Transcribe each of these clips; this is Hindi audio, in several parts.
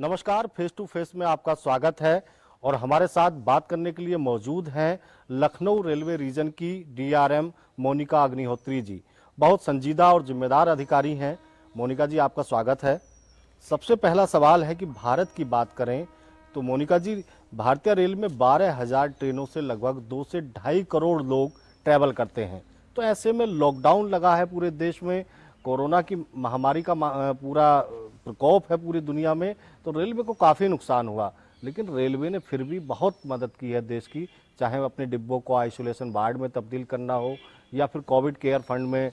नमस्कार, फेस टू फेस में आपका स्वागत है। और हमारे साथ बात करने के लिए मौजूद हैं लखनऊ रेलवे रीजन की डीआरएम मोनिका अग्निहोत्री जी। बहुत संजीदा और जिम्मेदार अधिकारी हैं। मोनिका जी, आपका स्वागत है। सबसे पहला सवाल है कि भारत की बात करें तो मोनिका जी, भारतीय रेल में 12,000 ट्रेनों से लगभग 2 से 2.5 करोड़ लोग ट्रैवल करते हैं। तो ऐसे में लॉकडाउन लगा है पूरे देश में, कोरोना की महामारी का पूरा प्रकोप है पूरी दुनिया में, तो रेलवे को काफ़ी नुकसान हुआ। लेकिन रेलवे ने फिर भी बहुत मदद की है देश की, चाहे अपने डिब्बों को आइसोलेशन वार्ड में तब्दील करना हो या फिर कोविड केयर फंड में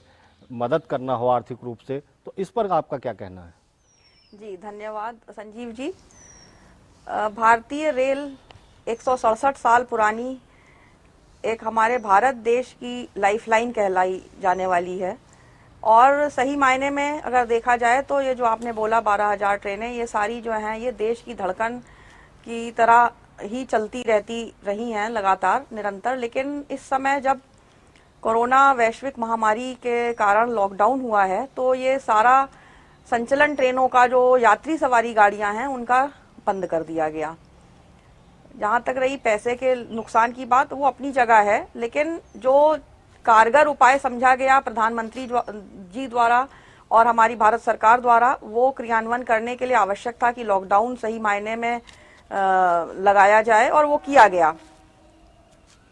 मदद करना हो आर्थिक रूप से। तो इस पर आपका क्या कहना है? जी धन्यवाद संजीव जी। भारतीय रेल 167 साल पुरानी एक हमारे भारत देश की लाइफलाइन कहलाई जाने वाली है। और सही मायने में अगर देखा जाए तो ये जो आपने बोला 12,000 ट्रेनें, ये सारी जो हैं ये देश की धड़कन की तरह ही चलती रहती रही हैं लगातार निरंतर। लेकिन इस समय जब कोरोना वैश्विक महामारी के कारण लॉकडाउन हुआ है तो ये सारा संचलन ट्रेनों का जो यात्री सवारी गाड़ियां हैं उनका बंद कर दिया गया। जहां तक रही पैसे के नुकसान की बात, वो अपनी जगह है, लेकिन जो कारगर उपाय समझा गया प्रधानमंत्री जी द्वारा और हमारी भारत सरकार द्वारा, वो क्रियान्वयन करने के लिए आवश्यक था कि लॉकडाउन सही मायने में लगाया जाए, और वो किया गया।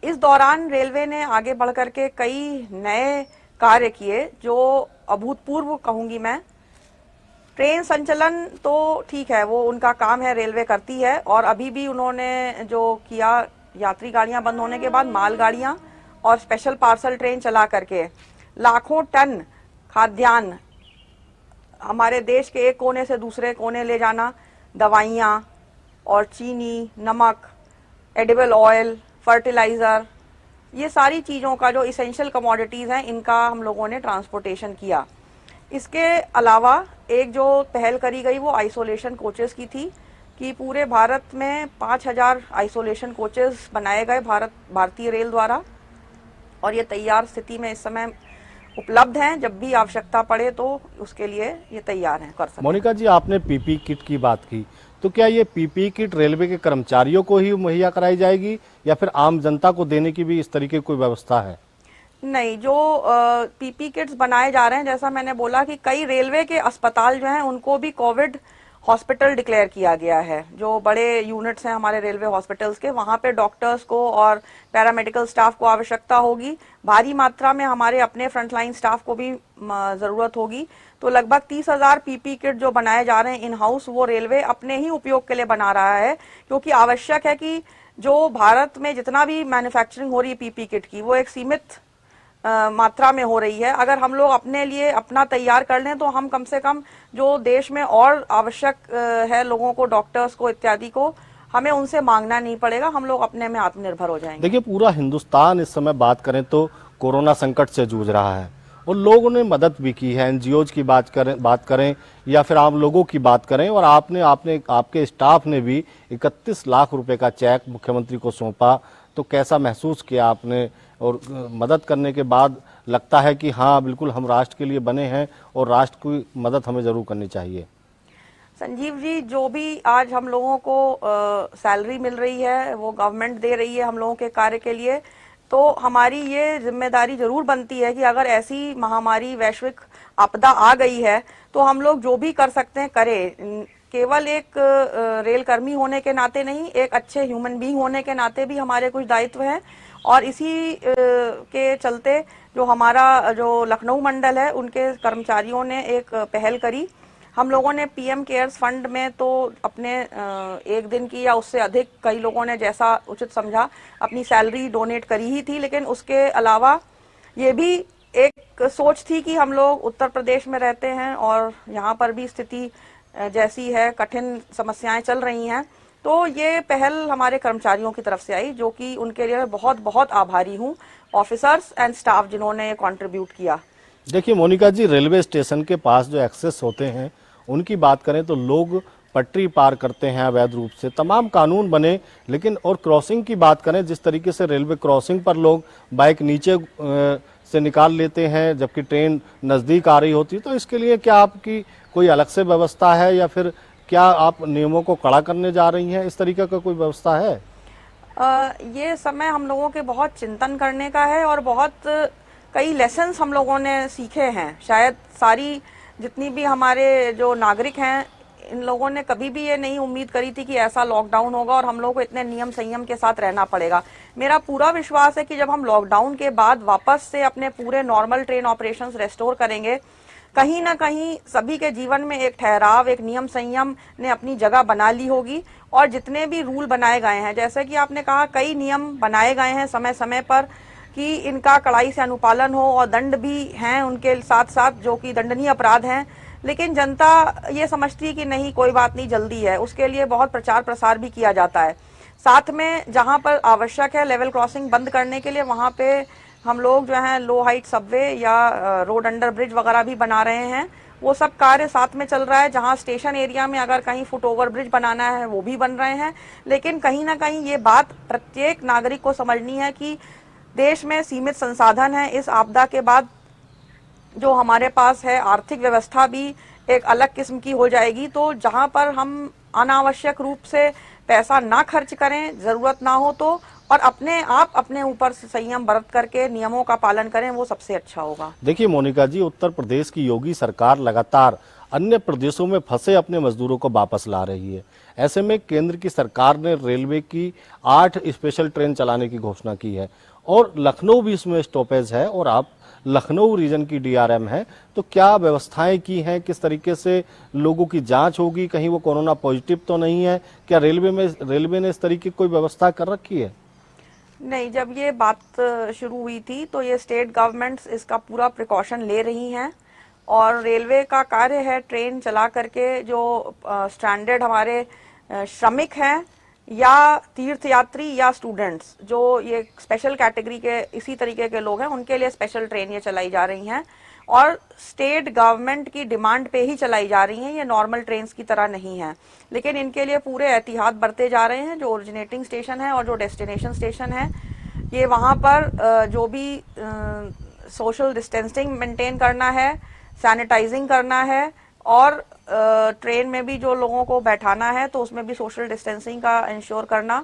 इस दौरान रेलवे ने आगे बढ़कर के कई नए कार्य किए जो अभूतपूर्व कहूंगी मैं। ट्रेन संचलन तो ठीक है, वो उनका काम है, रेलवे करती है, और अभी भी उन्होंने जो किया, यात्री गाड़ियां बंद होने के बाद माल गाड़ियां और स्पेशल पार्सल ट्रेन चला करके लाखों टन खाद्यान्न हमारे देश के एक कोने से दूसरे कोने ले जाना, दवाइयां और चीनी, नमक, एडिबल ऑयल, फर्टिलाइजर, ये सारी चीजों का जो इसेंशियल कमोडिटीज हैं, इनका हम लोगों ने ट्रांसपोर्टेशन किया। इसके अलावा एक जो पहल करी गई वो आइसोलेशन कोचेस की थी कि पूरे भारत में 5,000 आइसोलेशन कोचेस बनाए गए भारतीय रेल द्वारा, और ये तैयार स्थिति में इस समय उपलब्ध हैं। जब भी आवश्यकता पड़े तो उसके लिए ये तैयार हैं, कर सकते हैं। मोनिका जी, आपने पीपी किट की बात की, तो क्या ये पीपी किट रेलवे के कर्मचारियों को ही मुहैया कराई जाएगी या फिर आम जनता को देने की भी इस तरीके की कोई व्यवस्था है? नहीं, जो पीपी किट्स बनाए जा रहे हैं, जैसा मैंने बोला कि कई रेलवे के अस्पताल जो हैं उनको भी कोविड हॉस्पिटल डिक्लेयर किया गया है। जो बड़े यूनिट्स हैं हमारे रेलवे हॉस्पिटल्स के, वहां पे डॉक्टर्स को और पैरामेडिकल स्टाफ को आवश्यकता होगी। भारी मात्रा में हमारे अपने फ्रंटलाइन स्टाफ को भी जरूरत होगी। तो लगभग 30,000 पीपी किट जो बनाए जा रहे हैं इन हाउस, वो रेलवे अपने ही उपयोग के लिए बना रहा है, क्योंकि आवश्यक है कि जो भारत में जितना भी मैन्युफैक्चरिंग हो रही है पीपी किट की, वो एक सीमित मात्रा में हो रही है। अगर हम लोग अपने लिए अपना तैयार कर लें तो हम कम से कम जो देश में और आवश्यक है लोगों को, डॉक्टर्स को इत्यादि को, हमें उनसे मांगना नहीं पड़ेगा, हम लोग अपने में आत्मनिर्भर हो जाएंगे। देखिए, पूरा हिंदुस्तान इस समय बात करें तो कोरोना संकट से जूझ रहा है और लोगों ने मदद भी की है। एनजीओज की बात करें या फिर आम लोगों की बात करें, और आपके स्टाफ ने भी 31 लाख रुपए का चेक मुख्यमंत्री को सौंपा। तो कैसा महसूस किया आपने? और मदद करने के बाद लगता है कि हाँ, बिल्कुल हम राष्ट्र के लिए बने हैं और राष्ट्र की मदद हमें जरूर करनी चाहिए। संजीव जी, जो भी आज हम लोगों को सैलरी मिल रही है वो गवर्नमेंट दे रही है हम लोगों के कार्य के लिए, तो हमारी ये जिम्मेदारी जरूर बनती है कि अगर ऐसी महामारी, वैश्विक आपदा आ गई है तो हम लोग जो भी कर सकते हैं करें। केवल एक रेल कर्मी होने के नाते नहीं, एक अच्छे ह्यूमन बीइंग होने के नाते भी हमारे कुछ दायित्व हैं। और इसी के चलते जो हमारा जो लखनऊ मंडल है, उनके कर्मचारियों ने एक पहल करी। हम लोगों ने पीएम केयर्स फंड में तो अपने एक दिन की या उससे अधिक, कई लोगों ने जैसा उचित समझा, अपनी सैलरी डोनेट करी ही थी। लेकिन उसके अलावा ये भी एक सोच थी कि हम लोग उत्तर प्रदेश में रहते हैं और यहाँ पर भी स्थिति जैसी है, कठिन समस्याएं चल रही हैं, तो ये पहल हमारे कर्मचारियों की तरफ से आई, जो कि उनके लिए बहुत बहुत आभारी हूँ, ऑफिसर्स एंड स्टाफ जिन्होंने कंट्रीब्यूट किया। देखिए मोनिका जी, रेलवे स्टेशन के पास जो एक्सेस होते हैं उनकी बात करें तो लोग पटरी पार करते हैं अवैध रूप से, तमाम कानून बने, लेकिन और क्रॉसिंग की बात करें, जिस तरीके से रेलवे क्रॉसिंग पर लोग बाइक नीचे से निकाल लेते हैं जबकि ट्रेन नज़दीक आ रही होती है, तो इसके लिए क्या आपकी कोई अलग से व्यवस्था है या फिर क्या आप नियमों को कड़ा करने जा रही हैं? इस तरीके का कोई व्यवस्था है? ये समय हम लोगों के बहुत चिंतन करने का है और बहुत कई लेसन्स हम लोगों ने सीखे हैं। शायद सारी जितनी भी हमारे जो नागरिक हैं, इन लोगों ने कभी भी ये नहीं उम्मीद करी थी कि ऐसा लॉकडाउन होगा और हम लोगों को इतने नियम संयम के साथ रहना पड़ेगा। मेरा पूरा विश्वास है कि जब हम लॉकडाउन के बाद वापस से अपने पूरे नॉर्मल ट्रेन ऑपरेशंस रेस्टोर करेंगे, कहीं ना कहीं सभी के जीवन में एक ठहराव, एक नियम संयम ने अपनी जगह बना ली होगी। और जितने भी रूल बनाए गए हैं, जैसे कि आपने कहा, कई नियम बनाए गए हैं समय समय पर कि इनका कड़ाई से अनुपालन हो, और दंड भी हैं उनके साथ साथ जो कि दंडनीय अपराध हैं। लेकिन जनता ये समझती है कि नहीं, कोई बात नहीं, जल्दी है। उसके लिए बहुत प्रचार प्रसार भी किया जाता है। साथ में जहां पर आवश्यक है लेवल क्रॉसिंग बंद करने के लिए, वहां पे हम लोग जो है लो हाइट सबवे या रोड अंडर ब्रिज वगैरह भी बना रहे हैं। वो सब कार्य साथ में चल रहा है। जहां स्टेशन एरिया में अगर कहीं फुट ओवर ब्रिज बनाना है, वो भी बन रहे हैं। लेकिन कहीं ना कहीं ये बात प्रत्येक नागरिक को समझनी है कि देश में सीमित संसाधन है। इस आपदा के बाद जो हमारे पास है, आर्थिक व्यवस्था भी एक अलग किस्म की हो जाएगी। तो जहां पर हम अनावश्यक रूप से पैसा ना खर्च करें, जरूरत ना हो तो, और अपने आप अपने ऊपर संयम बरत करके नियमों का पालन करें, वो सबसे अच्छा होगा। देखिए मोनिका जी, उत्तर प्रदेश की योगी सरकार लगातार अन्य प्रदेशों में फंसे अपने मजदूरों को वापस ला रही है। ऐसे में केंद्र की सरकार ने रेलवे की 8 स्पेशल ट्रेन चलाने की घोषणा की है और लखनऊ भी इसमें स्टॉपेज है, और आप लखनऊ रीजन की डीआरएम है, तो क्या व्यवस्थाएं की हैं? किस तरीके से लोगों की जांच होगी? कहीं वो कोरोना पॉजिटिव तो नहीं है? क्या रेलवे ने इस तरीके की कोई व्यवस्था कर रखी है? नहीं, जब ये बात शुरू हुई थी तो ये स्टेट गवर्नमेंट्स इसका पूरा प्रिकॉशन ले रही हैं, और रेलवे का कार्य है ट्रेन चला करके जो स्ट्रैंडेड हमारे श्रमिक हैं या तीर्थयात्री या स्टूडेंट्स, जो ये स्पेशल कैटेगरी के इसी तरीके के लोग हैं, उनके लिए स्पेशल ट्रेन ये चलाई जा रही हैं और स्टेट गवर्नमेंट की डिमांड पे ही चलाई जा रही हैं। ये नॉर्मल ट्रेन की तरह नहीं है, लेकिन इनके लिए पूरे एहतियात बरते जा रहे हैं। जो ओरिजिनेटिंग स्टेशन है और जो डेस्टिनेशन स्टेशन है, ये वहां पर जो भी सोशल डिस्टेंसिंग मेंटेन करना है, सैनिटाइजिंग करना है, और ट्रेन में भी जो लोगों को बैठाना है तो उसमें भी सोशल डिस्टेंसिंग का इंश्योर करना,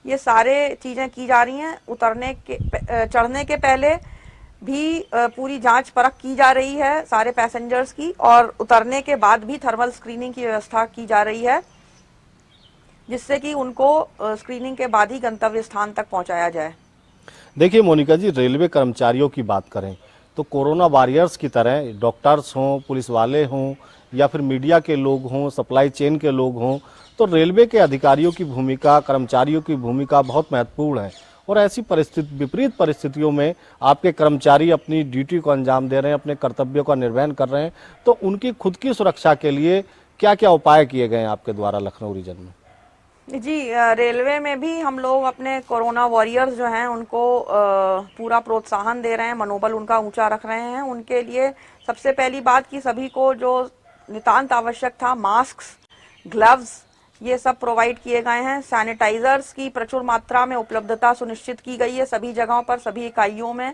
ये सारे चीजें की जा रही हैं। चढ़ने के पहले भी पूरी जांच परख की जा रही है सारे पैसेंजर्स की, और उतरने के बाद भी थर्मल स्क्रीनिंग की व्यवस्था की जा रही है, जिससे कि उनको स्क्रीनिंग के बाद ही गंतव्य स्थान तक पहुंचाया जाए। देखिए मोनिका जी, रेलवे कर्मचारियों की बात करें तो कोरोना वॉरियर्स की तरह डॉक्टर्स हों, पुलिस वाले हों, या फिर मीडिया के लोग हों, सप्लाई चेन के लोग हों, तो रेलवे के अधिकारियों की भूमिका, कर्मचारियों की भूमिका बहुत महत्वपूर्ण है। और ऐसी विपरीत परिस्थितियों में आपके कर्मचारी अपनी ड्यूटी को अंजाम दे रहे हैं, अपने कर्तव्यों का निर्वहन कर रहे हैं, तो उनकी खुद की सुरक्षा के लिए क्या क्या उपाय किए गए हैं आपके द्वारा लखनऊ रीजन में? जी, रेलवे में भी हम लोग अपने कोरोना वॉरियर्स जो हैं उनको पूरा प्रोत्साहन दे रहे हैं, मनोबल उनका ऊंचा रख रहे हैं। उनके लिए सबसे पहली बात कि सभी को जो नितांत आवश्यक था, मास्क, ग्लव्स, ये सब प्रोवाइड किए गए हैं। सैनिटाइजर्स की प्रचुर मात्रा में उपलब्धता सुनिश्चित की गई है सभी जगहों पर, सभी इकाइयों में।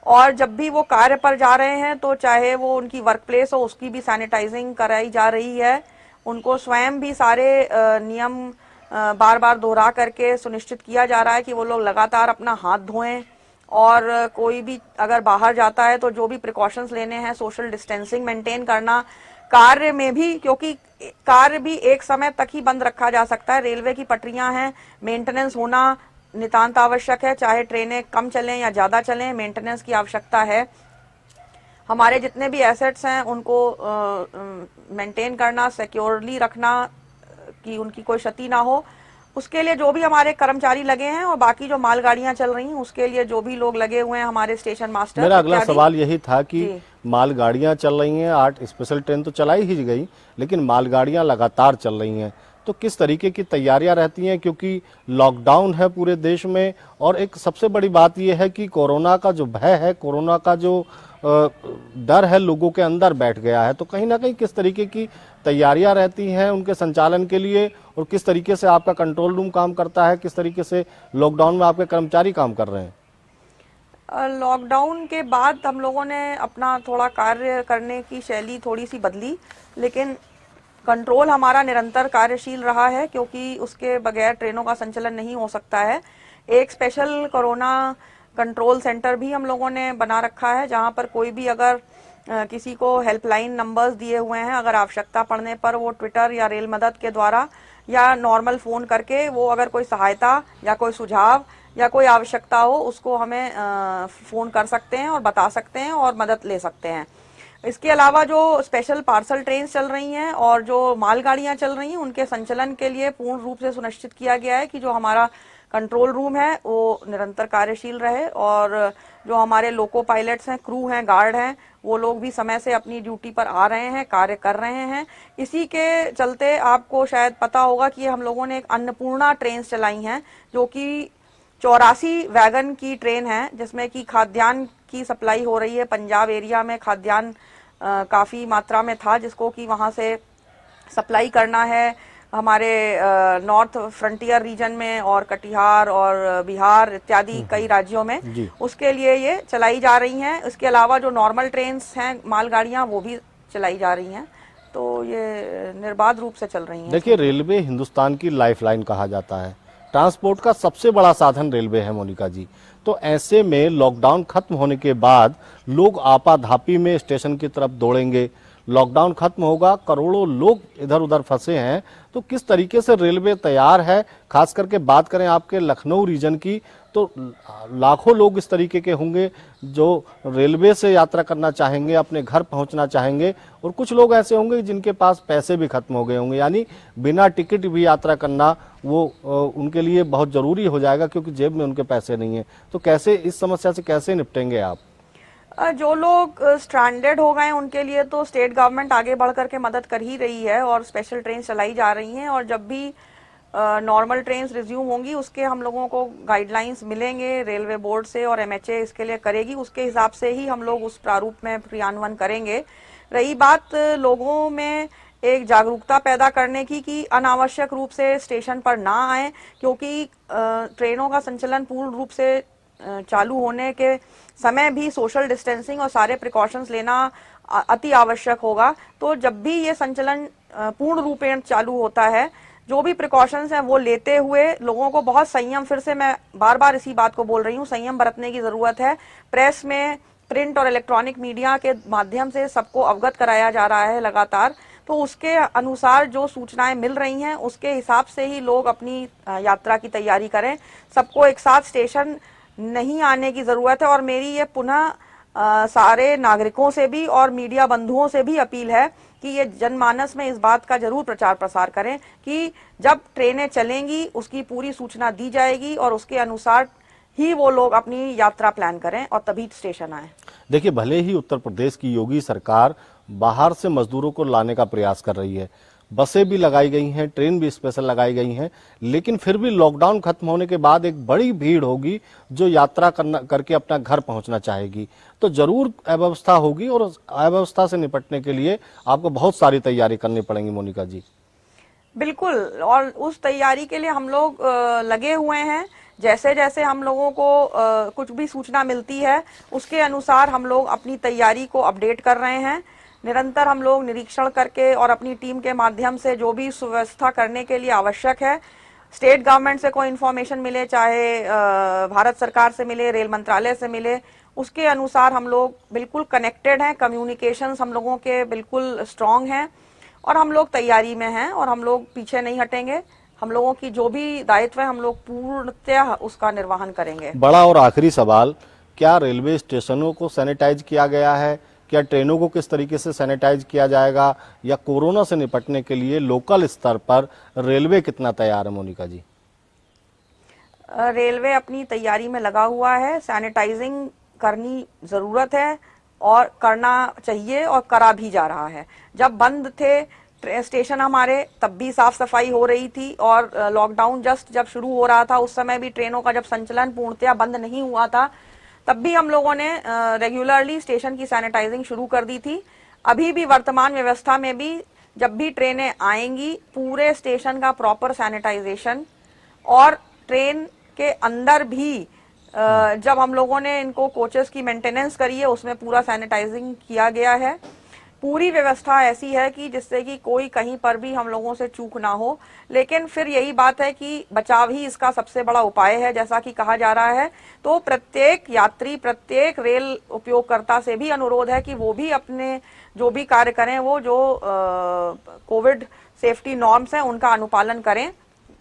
और जब भी वो कार्य पर जा रहे हैं तो चाहे वो उनकी वर्क प्लेस हो, उसकी भी सैनिटाइजिंग कराई जा रही है। उनको स्वयं भी सारे नियम बार बार दोहरा करके सुनिश्चित किया जा रहा है कि वो लोग लगातार अपना हाथ धोएं, और कोई भी अगर बाहर जाता है तो जो भी प्रिकॉशंस लेने हैं, सोशल डिस्टेंसिंग मेंटेन करना। कार्य में भी, क्योंकि कार्य भी एक समय तक ही बंद रखा जा सकता है, रेलवे की पटरियां हैं, मेंटेनेंस होना नितांत आवश्यक है। चाहे ट्रेनें कम चलें या ज्यादा चलें, मेंटेनेंस की आवश्यकता है। हमारे जितने भी एसेट्स हैं उनको मेंटेन करना, सिक्योरली रखना कि उनकी कोई क्षति ना हो, उसके लिए जो भी हमारे कर्मचारी लगे हैं, और बाकी जो मालगाड़ियां चल रही हैं उसके लिए जो भी लोग लगे हुए हैं, हमारे स्टेशन मास्टर। मेरा अगला सवाल यही था कि मालगाड़ियां चल रही हैं, 8 स्पेशल ट्रेन तो चलाई ही गई, लेकिन मालगाड़ियां लगातार चल रही हैं, तो किस तरीके की तैयारियां रहती हैं? क्योंकि लॉकडाउन है पूरे देश में, और एक सबसे बड़ी बात यह है कि कोरोना का जो भय है, कोरोना का जो डर है लोगों के अंदर बैठ गया है, तो कहीं ना कहीं किस तरीके की तैयारियां रहती हैं उनके संचालन के लिए, और किस तरीके से आपका कंट्रोल रूम काम करता है, किस तरीके से लॉकडाउन में आपके कर्मचारी काम कर रहे हैं? लॉकडाउन के बाद हम लोगों ने अपना थोड़ा कार्य करने की शैली थोड़ी सी बदली, लेकिन कंट्रोल हमारा निरंतर कार्यशील रहा है, क्योंकि उसके बगैर ट्रेनों का संचालन नहीं हो सकता है। एक स्पेशल कोरोना कंट्रोल सेंटर भी हम लोगों ने बना रखा है, जहां पर कोई भी अगर किसी को हेल्पलाइन नंबर्स दिए हुए हैं, अगर आवश्यकता पड़ने पर वो ट्विटर या रेल मदद के द्वारा या नॉर्मल फोन करके वो अगर कोई सहायता या कोई सुझाव या कोई आवश्यकता हो उसको हमें फोन कर सकते हैं और बता सकते हैं और मदद ले सकते हैं। इसके अलावा जो स्पेशल पार्सल ट्रेन चल रही हैं और जो मालगाड़ियां चल रही हैं, उनके संचालन के लिए पूर्ण रूप से सुनिश्चित किया गया है कि जो हमारा कंट्रोल रूम है वो निरंतर कार्यशील रहे, और जो हमारे लोको पायलट्स हैं, क्रू हैं, गार्ड हैं, वो लोग भी समय से अपनी ड्यूटी पर आ रहे हैं, कार्य कर रहे हैं। इसी के चलते आपको शायद पता होगा कि हम लोगों ने एक अन्नपूर्णा ट्रेन चलाई हैं, जो कि 84 वैगन की ट्रेन है, जिसमें कि खाद्यान्न की सप्लाई हो रही है। पंजाब एरिया में खाद्यान्न काफी मात्रा में था, जिसको कि वहां से सप्लाई करना है हमारे नॉर्थ फ्रंटियर रीजन में और कटिहार और बिहार इत्यादि कई राज्यों में। उसके लिए ये चलाई जा रही हैं। इसके अलावा जो नॉर्मल ट्रेन्स हैं, मालगाड़ियां, वो भी चलाई जा रही हैं। तो ये निर्बाध रूप से चल रही हैं। देखिए, रेलवे हिंदुस्तान की लाइफलाइन कहा जाता है, ट्रांसपोर्ट का सबसे बड़ा साधन रेलवे है मोनिका जी। तो ऐसे में लॉकडाउन खत्म होने के बाद लोग आपाधापी में स्टेशन की तरफ दौड़ेंगे। लॉकडाउन खत्म होगा, करोड़ों लोग इधर उधर फंसे हैं, तो किस तरीके से रेलवे तैयार है? खास करके बात करें आपके लखनऊ रीजन की, तो लाखों लोग इस तरीके के होंगे जो रेलवे से यात्रा करना चाहेंगे, अपने घर पहुंचना चाहेंगे, और कुछ लोग ऐसे होंगे जिनके पास पैसे भी खत्म हो गए होंगे, यानी बिना टिकट भी यात्रा करना वो उनके लिए बहुत जरूरी हो जाएगा, क्योंकि जेब में उनके पैसे नहीं है। तो कैसे इस समस्या से कैसे निपटेंगे आप? जो लोग स्ट्रैंडेड हो गए उनके लिए तो स्टेट गवर्नमेंट आगे बढ़ करके मदद कर ही रही है और स्पेशल ट्रेन चलाई जा रही हैं, और जब भी नॉर्मल ट्रेन रिज्यूम होंगी उसके हम लोगों को गाइडलाइंस मिलेंगे रेलवे बोर्ड से, और एमएचए इसके लिए करेगी, उसके हिसाब से ही हम लोग उस प्रारूप में क्रियान्वयन करेंगे। रही बात लोगों में एक जागरूकता पैदा करने की कि अनावश्यक रूप से स्टेशन पर ना आए, क्योंकि ट्रेनों का संचालन पूर्ण रूप से चालू होने के समय भी सोशल डिस्टेंसिंग और सारे प्रिकॉशंस लेना अति आवश्यक होगा। तो जब भी ये संचालन पूर्ण रूपेण चालू होता है, जो भी प्रिकॉशंस हैं वो लेते हुए लोगों को बहुत संयम, फिर से मैं बार बार इसी बात को बोल रही हूँ, संयम बरतने की जरूरत है। प्रेस में, प्रिंट और इलेक्ट्रॉनिक मीडिया के माध्यम से सबको अवगत कराया जा रहा है लगातार, तो उसके अनुसार जो सूचनाएं मिल रही हैं उसके हिसाब से ही लोग अपनी यात्रा की तैयारी करें। सबको एक साथ स्टेशन नहीं आने की जरूरत है, और मेरी ये पुनः सारे नागरिकों से भी और मीडिया बंधुओं से भी अपील है कि ये जनमानस में इस बात का जरूर प्रचार प्रसार करें कि जब ट्रेनें चलेंगी उसकी पूरी सूचना दी जाएगी और उसके अनुसार ही वो लोग अपनी यात्रा प्लान करें और तभी स्टेशन आए। देखिए, भले ही उत्तर प्रदेश की योगी सरकार बाहर से मजदूरों को लाने का प्रयास कर रही है, बसें भी लगाई गई हैं, ट्रेन भी स्पेशल लगाई गई हैं, लेकिन फिर भी लॉकडाउन खत्म होने के बाद एक बड़ी भीड़ होगी जो यात्रा करके अपना घर पहुंचना चाहेगी। तो जरूर अव्यवस्था होगी, और अव्यवस्था से निपटने के लिए आपको बहुत सारी तैयारी करनी पड़ेगी मोनिका जी। बिल्कुल, और उस तैयारी के लिए हम लोग लगे हुए हैं। जैसे जैसे हम लोगों को कुछ भी सूचना मिलती है उसके अनुसार हम लोग अपनी तैयारी को अपडेट कर रहे हैं। निरंतर हम लोग निरीक्षण करके और अपनी टीम के माध्यम से जो भी सुव्यवस्था करने के लिए आवश्यक है, स्टेट गवर्नमेंट से कोई इन्फॉर्मेशन मिले, चाहे भारत सरकार से मिले, रेल मंत्रालय से मिले, उसके अनुसार हम लोग बिल्कुल कनेक्टेड हैं। कम्युनिकेशंस हम लोगों के बिल्कुल स्ट्रांग हैं और हम लोग तैयारी में हैं और हम लोग पीछे नहीं हटेंगे। हम लोगों की जो भी दायित्व है हम लोग पूर्णतः उसका निर्वहन करेंगे। बड़ा और आखिरी सवाल, क्या रेलवे स्टेशनों को सैनिटाइज किया गया है? क्या ट्रेनों को किस तरीके से सैनिटाइज किया जाएगा, या कोरोना से निपटने के लिए लोकल स्तर पर रेलवे कितना तैयार है मोनिका जी? रेलवे अपनी तैयारी में लगा हुआ है। सैनिटाइजिंग करनी जरूरत है और करना चाहिए और करा भी जा रहा है। जब बंद थे स्टेशन हमारे तब भी साफ सफाई हो रही थी, और लॉकडाउन जस्ट जब शुरू हो रहा था उस समय भी ट्रेनों का जब संचालन पूर्णतया बंद नहीं हुआ था तब भी हम लोगों ने रेगुलरली स्टेशन की सैनिटाइजिंग शुरू कर दी थी। अभी भी वर्तमान व्यवस्था में भी जब भी ट्रेनें आएंगी पूरे स्टेशन का प्रॉपर सैनिटाइजेशन, और ट्रेन के अंदर भी जब हम लोगों ने इनको कोचेस की मेंटेनेंस करी है उसमें पूरा सैनिटाइजिंग किया गया है। पूरी व्यवस्था ऐसी है कि जिससे कि कोई कहीं पर भी हम लोगों से चूक ना हो। लेकिन फिर यही बात है कि बचाव ही इसका सबसे बड़ा उपाय है, जैसा कि कहा जा रहा है। तो प्रत्येक यात्री, प्रत्येक रेल उपयोगकर्ता से भी अनुरोध है कि वो भी अपने जो भी कार्य करें, वो जो कोविड सेफ्टी नॉर्म्स हैं उनका अनुपालन करें।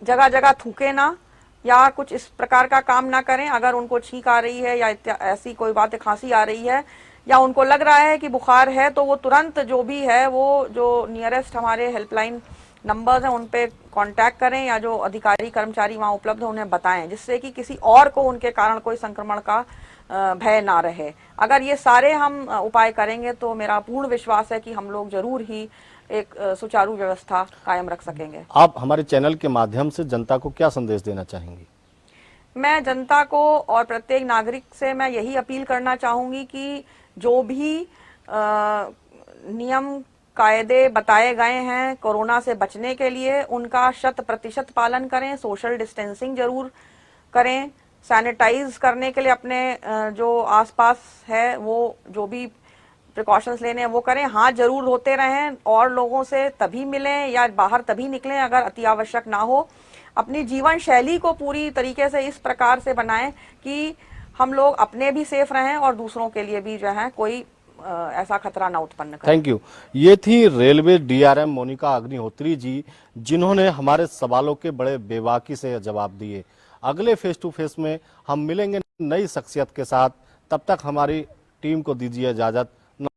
जगह जगह थूके ना या कुछ इस प्रकार का काम ना करें। अगर उनको छींक आ रही है या ऐसी कोई बात, खांसी आ रही है या उनको लग रहा है कि बुखार है, तो वो तुरंत जो भी है वो जो नियरेस्ट हमारे हेल्पलाइन नंबर्स हैं उन पे कांटेक्ट करें या जो अधिकारी कर्मचारी वहां उपलब्ध हैं उन्हें बताएं, जिससे कि किसी और को उनके कारण कोई संक्रमण का भय ना रहे। अगर ये सारे हम उपाय करेंगे तो मेरा पूर्ण विश्वास है कि हम लोग जरूर ही एक सुचारू व्यवस्था कायम रख सकेंगे। आप हमारे चैनल के माध्यम से जनता को क्या संदेश देना चाहेंगी? मैं जनता को और प्रत्येक नागरिक से मैं यही अपील करना चाहूंगी कि जो भी नियम कायदे बताए गए हैं कोरोना से बचने के लिए, उनका 100% पालन करें। सोशल डिस्टेंसिंग जरूर करें। सैनिटाइज करने के लिए अपने जो आसपास है वो जो भी प्रिकॉशंस लेने हैं वो करें। हाथ जरूर धोते रहें और लोगों से तभी मिलें या बाहर तभी निकलें अगर अति आवश्यक ना हो। अपनी जीवन शैली को पूरी तरीके से इस प्रकार से बनाएं कि हम लोग अपने भी सेफ रहें और दूसरों के लिए भी जो है कोई ऐसा खतरा ना उत्पन्न करे। Thank you. ये थी रेलवे डीआरएम मोनिका अग्निहोत्री जी, जिन्होंने हमारे सवालों के बड़े बेबाकी से जवाब दिए। अगले फेस टू फेस में हम मिलेंगे नई शख्सियत के साथ। तब तक हमारी टीम को दीजिए इजाजत।